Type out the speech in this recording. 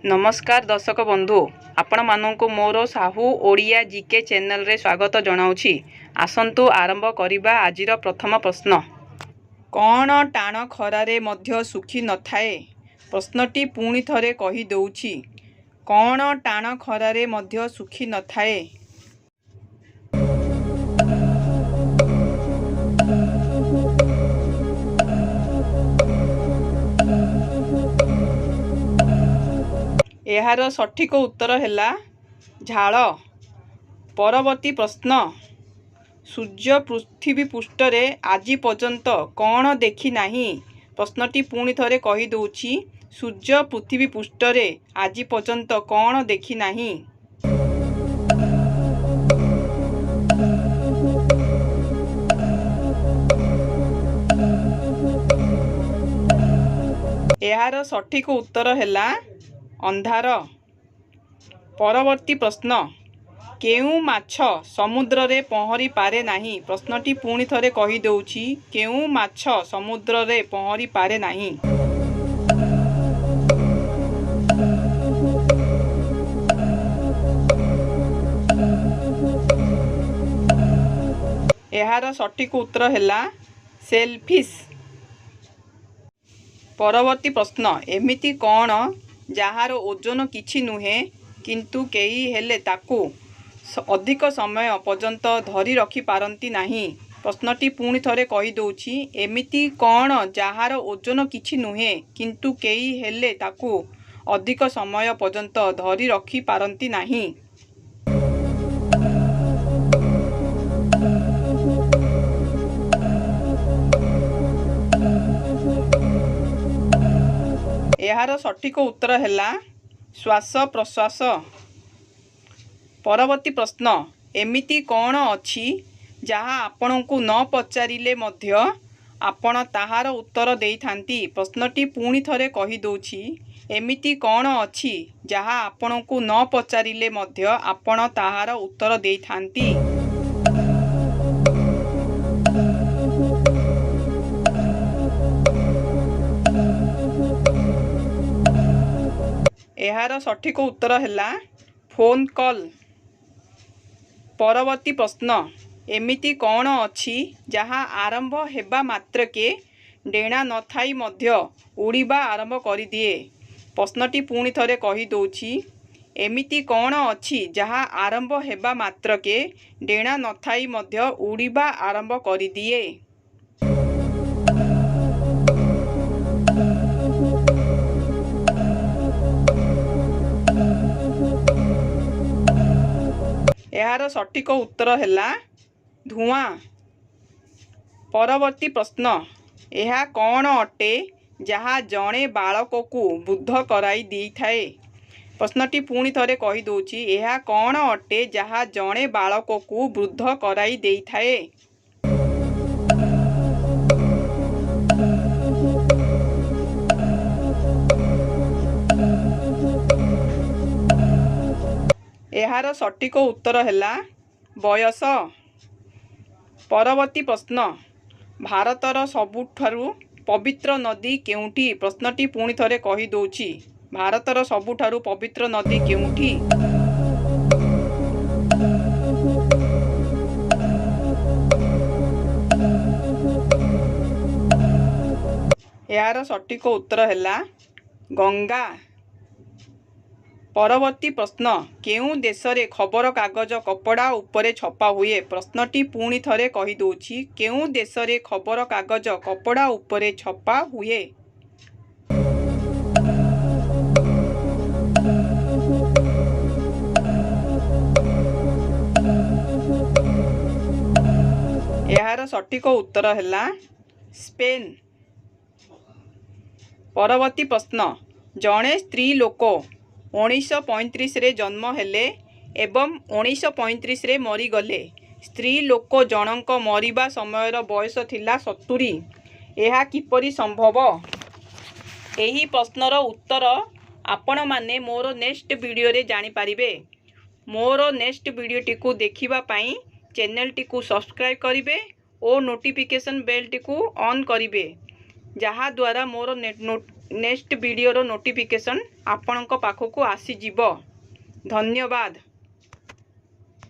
नमस्कार दर्शक बंधु आपण मानू मोर साहू ओडिया जीके चैनल रे स्वागत जनाऊँगी। आसंतु आरंभ करिबा आजिर प्रथम प्रश्न। कौन टाण खरारे मध्य सुखी न थाए? प्रश्नटी पुणी थरे कही दउछि। कौन टाण खरारे मध्य सुखी न थाए? एहार सठिक उत्तर हैला झाड़। परवर्ती प्रश्न। सूर्य पृथ्वी पृष्ठरे आजि पर्यंत कौन देखी नाही? प्रश्नटी पुणी थरे कही दउछि। सूर्य पृथ्वी पृष्ठरे आजि पर्यंत कौन देखी नाही? एहार सठिक उत्तर हैला अंधार। परवर्ती प्रश्न। केउ माछ समुद्र रे पहरी पारे नाही? प्रश्नटी पुणी थरे कही दउछि। केउ माछ समुद्र रे पहरी पारे नाही? एहार सठिक उत्तर हैला सेलफिश। परवर्ती प्रश्न। एमिति कौन जार ओजन किछि नुहे किंतु केही हेले ताकू अधिक समय पर्यंत धरी रखी पारंती नाही? प्रश्नटी पुणी थरे कही दउछि। एमिति कौन जार ओजन किछि नुहे किंतु केही हेले ताकू अधिक समय पर्यंत धरी रखी पारंती नाही? एहार सठिक उत्तर हैला श्वास प्रश्वास। परवर्ती प्रश्न। एमिति कौन अछि जहा आपनकु न पचारिले मध्य आपण ताहार उत्तर देइथांती? प्रश्नटी पुणी थरे कही दउछि। एमिति कौन अछि जहा आपनकु न पचारिले मध्य आपण ताहार उत्तर देइथांती? एहार सठिक उत्तर हैला फोन कॉल। परवर्ती प्रश्न। एमिति कौन अछि जहा आरंभ हेबा मात्रके डेणा न थाई मध्य उड़ीबा आरंभ करि दिए? प्रश्नटी पुणी थरे कही दउछि। एमिति कौन अछि जहा आरंभ हेबा मात्रके डेणा न थाई मध्य उड़ीबा आरंभ करि दिए? एहार सठिक उत्तर हैला धुआं। परवर्ती प्रश्न। एहा कौन अटे जहा जणे बालककु बुद्ध कराई देइथाए? प्रश्नटी पुणी थरे कही दउछि। एहा कौन अटे जहा जणे बालककु बुद्ध कराई देइथाए? एहार सठिक उत्तर हैला बयस। परवर्ती प्रश्न। भारतर सबुठारु पवित्र नदी केउठी? प्रश्नटी पुणी थरे कही दउछि। भारतर सबुठारु पवित्र नदी केउठी? एहार सठिक उत्तर हैला गंगा। परवर्ती प्रश्न। केउ देशरे खबर कागज कपड़ा उपरे छपा हुए? प्रश्नटी पुणी थरे कही दउछि। केउ देशरे खबर कागज कपड़ा उपरे छपा हुए? एहार सठिक उत्तर हैला स्पेन। परवर्ती प्रश्न। जणे स्त्री लोक 1935 रे जन्म हेले एवं 1935 रे मरीगले। स्त्री लोक जनक मरिबा समयर बयस थिला 70। एहा किपरि संभव? एही प्रश्नर उत्तर आपण माने मोर नेक्स्ट वीडियो रे जानि पारिबे। मोर नेक्स्ट वीडियो टिकु देखिबा पई चैनल टिकु सब्सक्राइब करिवे ओ नोटिफिकेशन बेल टिकु ऑन करिवे, जहा द्वारा मोर नेक्स्ट वीडियो नोटिफिकेशन आपणक पाखकु आसीजिवो। धन्यवाद।